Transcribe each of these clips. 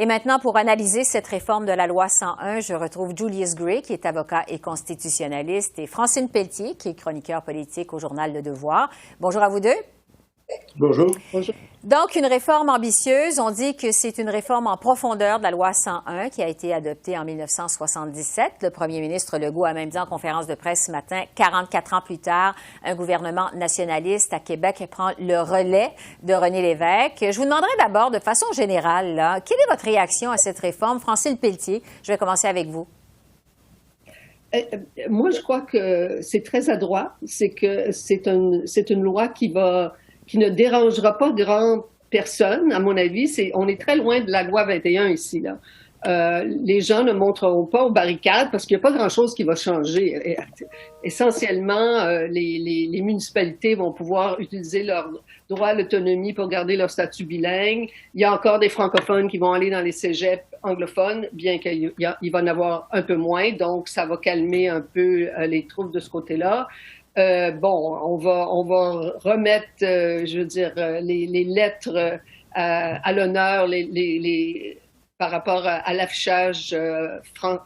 Et maintenant, pour analyser cette réforme de la loi 101, je retrouve Julius Gray, qui est avocat et constitutionnaliste, et Francine Pelletier, qui est chroniqueur politique au journal Le Devoir. Bonjour à vous deux. Bonjour. Bonjour. Donc, une réforme ambitieuse. On dit que c'est une réforme en profondeur de la loi 101 qui a été adoptée en 1977. Le premier ministre Legault a même dit en conférence de presse ce matin, 44 ans plus tard, un gouvernement nationaliste à Québec prend le relais de René Lévesque. Je vous demanderai d'abord, de façon générale, là, quelle est votre réaction à cette réforme? Francine Pelletier, je vais commencer avec vous. Moi, je crois que c'est très adroit. C'est que c'est une loi qui ne dérangera pas grand personne, à mon avis. On est très loin de la loi 21 ici, là. Les gens ne monteront pas aux barricades parce qu'il n'y a pas grand-chose qui va changer. Essentiellement, les municipalités vont pouvoir utiliser leur droit à l'autonomie pour garder leur statut bilingue. Il y a encore des francophones qui vont aller dans les cégeps anglophones, bien qu'il va en avoir un peu moins. Donc, ça va calmer un peu les troubles de ce côté-là. On va remettre, les lettres à l'honneur, par rapport à l'affichage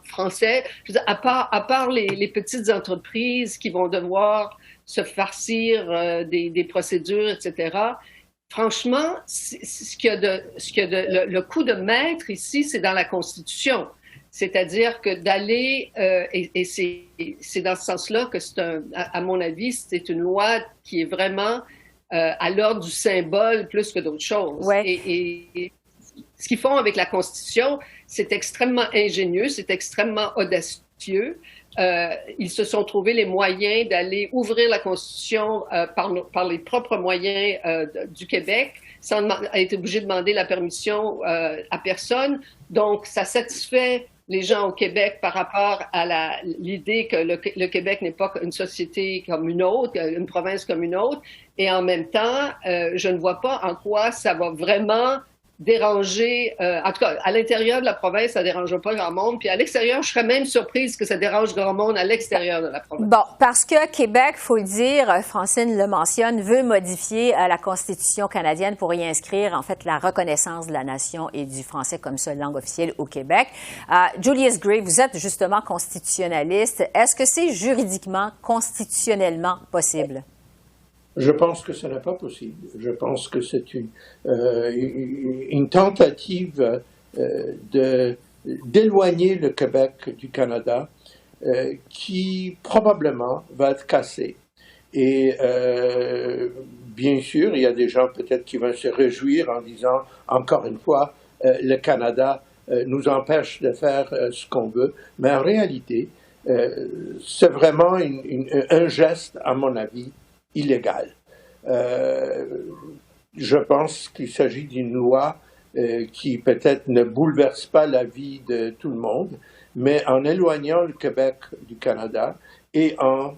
français. Je veux dire, à part les petites entreprises qui vont devoir se farcir des procédures, etc. Franchement, le coup de maître ici, c'est dans la Constitution. C'est-à-dire que d'aller, et c'est dans ce sens-là que à mon avis, c'est une loi qui est vraiment à l'ordre du symbole plus que d'autres choses. Ouais. Et ce qu'ils font avec la Constitution, c'est extrêmement ingénieux, c'est extrêmement audacieux. Ils se sont trouvés les moyens d'aller ouvrir la Constitution par les propres moyens du Québec, sans être obligé de demander la permission à personne. Donc, ça satisfait les gens au Québec par rapport à l'idée que le Québec n'est pas une société comme une autre, une province comme une autre. Et en même temps, je ne vois pas en quoi ça va vraiment déranger, en tout cas, à l'intérieur de la province, ça ne dérange pas grand monde. Puis à l'extérieur, je serais même surprise que ça dérange grand monde à l'extérieur de la province. Bon, parce que Québec, faut le dire, Francine le mentionne, veut modifier la Constitution canadienne pour y inscrire, en fait, la reconnaissance de la nation et du français comme seule langue officielle au Québec. Julius Gray, vous êtes justement constitutionnaliste. Est-ce que c'est juridiquement, constitutionnellement possible? Je pense que ce n'est pas possible. Je pense que c'est une tentative d'éloigner le Québec du Canada qui probablement va être cassée. Et bien sûr, il y a des gens peut-être qui vont se réjouir en disant, encore une fois, le Canada nous empêche de faire ce qu'on veut. Mais en réalité, c'est vraiment un geste, à mon avis, illégal. Je pense qu'il s'agit d'une loi qui peut-être ne bouleverse pas la vie de tout le monde, mais en éloignant le Québec du Canada et en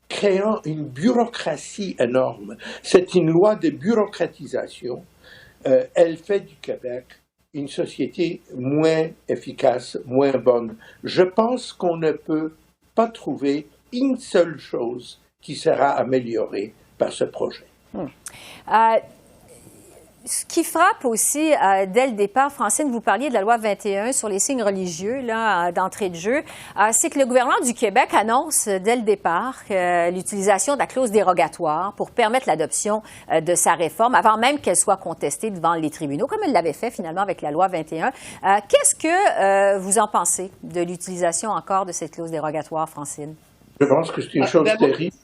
créant une bureaucratie énorme. C'est une loi de bureaucratisation. Elle fait du Québec une société moins efficace, moins bonne. Je pense qu'on ne peut pas trouver une seule chose qui sera améliorée par ce projet. Ce qui frappe aussi dès le départ, Francine, vous parliez de la loi 21 sur les signes religieux là, d'entrée de jeu, c'est que le gouvernement du Québec annonce dès le départ l'utilisation de la clause dérogatoire pour permettre l'adoption de sa réforme avant même qu'elle soit contestée devant les tribunaux, comme elle l'avait fait finalement avec la loi 21. Qu'est-ce que vous en pensez de l'utilisation encore de cette clause dérogatoire, Francine? Je pense que c'est une chose terrible.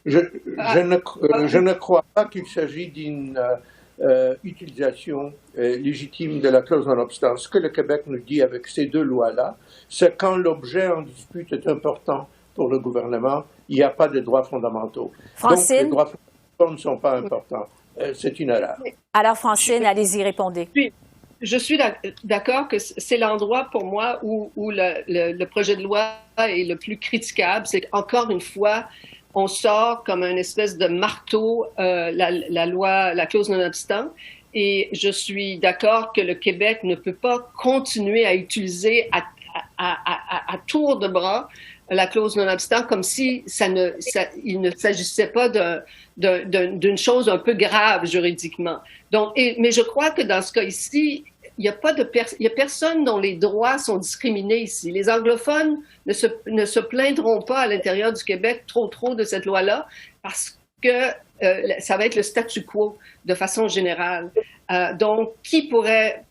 Je ne crois pas qu'il s'agit d'une utilisation légitime de la clause non-obstant. Ce que le Québec nous dit avec ces deux lois-là, c'est quand l'objet en dispute est important pour le gouvernement, il n'y a pas de droits fondamentaux. Francine? Donc, les droits fondamentaux ne sont pas importants. C'est une erreur. Alors, Francine, allez-y, répondez. Je suis d'accord que c'est l'endroit pour moi où le projet de loi est le plus critiquable. C'est qu'encore une fois, on sort comme un espèce de marteau la clause non-obstant. Et je suis d'accord que le Québec ne peut pas continuer à utiliser à tour de bras la clause non-obstant comme si il ne s'agissait pas d'une chose un peu grave juridiquement. Donc, mais je crois que dans ce cas ici, il y a personne dont les droits sont discriminés ici. Les anglophones ne se plaindront pas à l'intérieur du Québec trop de cette loi-là parce que ça va être le statu quo de façon générale. Donc, qui pourrait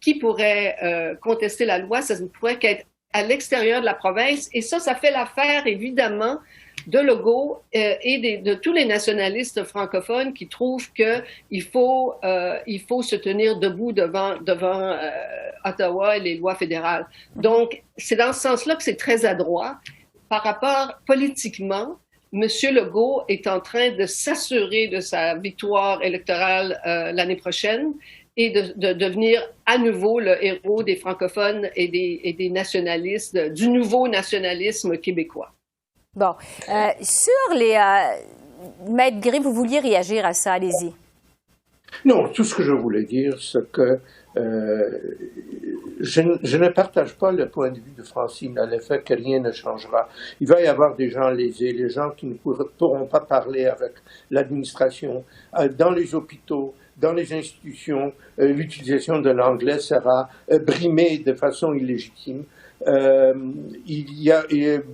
contester la loi? Ça ne pourrait qu'être à l'extérieur de la province. Et ça fait l'affaire, évidemment, de Legault et de tous les nationalistes francophones qui trouvent qu'il faut se tenir debout devant Ottawa et les lois fédérales. Donc, c'est dans ce sens-là que c'est très adroit. Par rapport, politiquement, M. Legault est en train de s'assurer de sa victoire électorale l'année prochaine et de devenir à nouveau le héros des francophones et des nationalistes, du nouveau nationalisme québécois. Bon. Sur les... Maître Gray, vous vouliez réagir à ça, allez-y. Non, tout ce que je voulais dire, c'est que je ne partage pas le point de vue de Francine à l'effet que rien ne changera. Il va y avoir des gens lésés, les gens qui ne pourront pas parler avec l'administration. Dans les hôpitaux, dans les institutions, l'utilisation de l'anglais sera brimée de façon illégitime. Il y a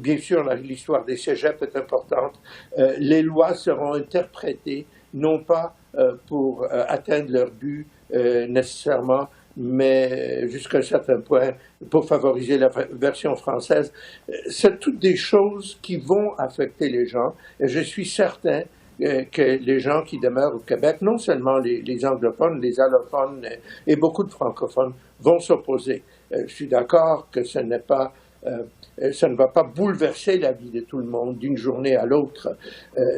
bien sûr l'histoire des cégeps est importante. Les lois seront interprétées non pas pour atteindre leur but nécessairement, mais jusqu'à un certain point pour favoriser la version française. C'est toutes des choses qui vont affecter les gens. Et je suis certain que les gens qui demeurent au Québec, non seulement les anglophones, les allophones et beaucoup de francophones vont s'opposer. Je suis d'accord que ça ne va pas bouleverser la vie de tout le monde d'une journée à l'autre,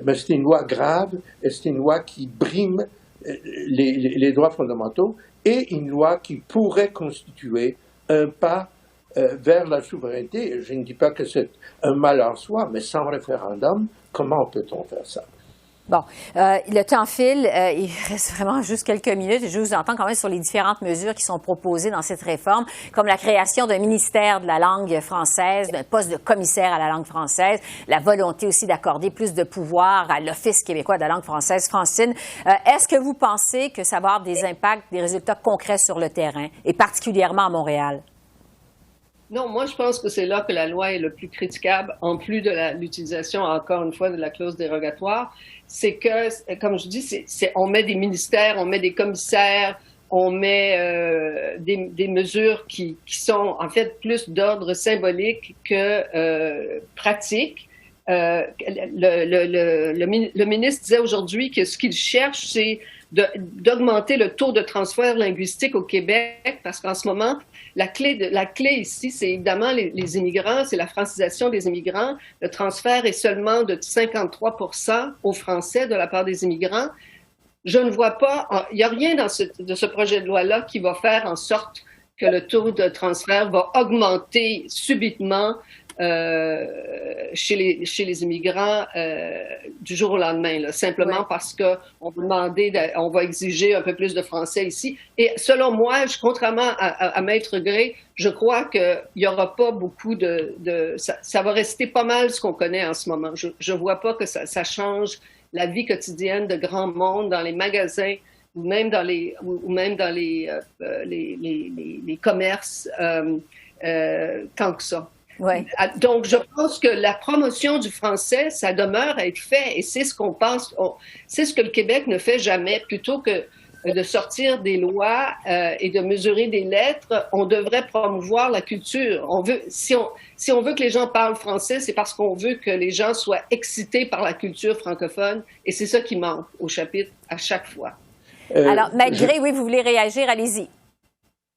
mais c'est une loi grave et c'est une loi qui brime les droits fondamentaux et une loi qui pourrait constituer un pas vers la souveraineté. Je ne dis pas que c'est un mal en soi, mais sans référendum, comment peut-on faire ça? Bon, le temps file, il reste vraiment juste quelques minutes. Je vous entends quand même sur les différentes mesures qui sont proposées dans cette réforme, comme la création d'un ministère de la langue française, d'un poste de commissaire à la langue française, la volonté aussi d'accorder plus de pouvoir à l'Office québécois de la langue française. Francine, est-ce que vous pensez que ça va avoir des impacts, des résultats concrets sur le terrain, et particulièrement à Montréal? Non, moi, je pense que c'est là que la loi est le plus critiquable, en plus de l'utilisation, encore une fois, de la clause dérogatoire. C'est que, comme je dis, on met des ministères, on met des commissaires, on met des mesures qui sont, en fait, plus d'ordre symbolique que pratique. Le ministre disait aujourd'hui que ce qu'il cherche, c'est d'augmenter le taux de transfert linguistique au Québec, parce qu'en ce moment, la clé ici, c'est évidemment les immigrants, c'est la francisation des immigrants. Le transfert est seulement de 53% aux Français de la part des immigrants. Je ne vois pas, il n'y a rien de ce projet de loi-là qui va faire en sorte que le taux de transfert va augmenter subitement chez les immigrants du jour au lendemain, là, simplement parce que on va exiger un peu plus de français ici. Et selon moi, contrairement à Maître Gray, je crois qu'il y aura pas beaucoup ça va rester pas mal ce qu'on connaît en ce moment. Je vois pas que ça change la vie quotidienne de grand monde dans les magasins ou même dans les commerces tant que ça. Ouais. Donc, je pense que la promotion du français, ça demeure à être fait et c'est ce qu'on pense, c'est ce que le Québec ne fait jamais. Plutôt que de sortir des lois et de mesurer des lettres, on devrait promouvoir la culture. Si on veut que les gens parlent français, c'est parce qu'on veut que les gens soient excités par la culture francophone et c'est ça qui manque au chapitre à chaque fois. Alors, Maître Gray, oui, vous voulez réagir, allez-y.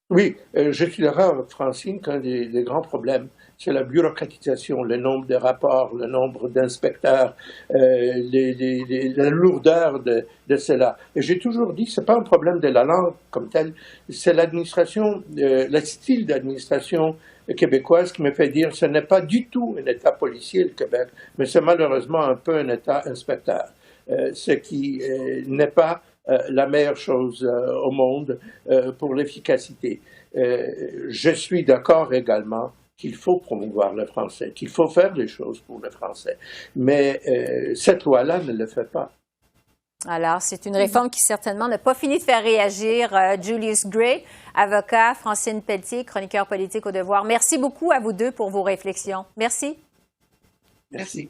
Oui, je suis d'accord avec Francine qu'un des grands problèmes, c'est la bureaucratisation, le nombre de rapports, le nombre d'inspecteurs, la lourdeur de cela. Et j'ai toujours dit, c'est pas un problème de la langue comme telle, c'est l'administration, le style d'administration québécoise qui me fait dire, ce n'est pas du tout un État policier, le Québec, mais c'est malheureusement un peu un État inspecteur, ce qui n'est pas la meilleure chose au monde pour l'efficacité. Je suis d'accord également qu'il faut promouvoir le français, qu'il faut faire des choses pour le français. Mais cette loi-là ne le fait pas. Alors, c'est une réforme qui certainement n'a pas fini de faire réagir Julius Gray, avocat, Francine Pelletier, chroniqueur politique au Devoir. Merci beaucoup à vous deux pour vos réflexions. Merci. Merci.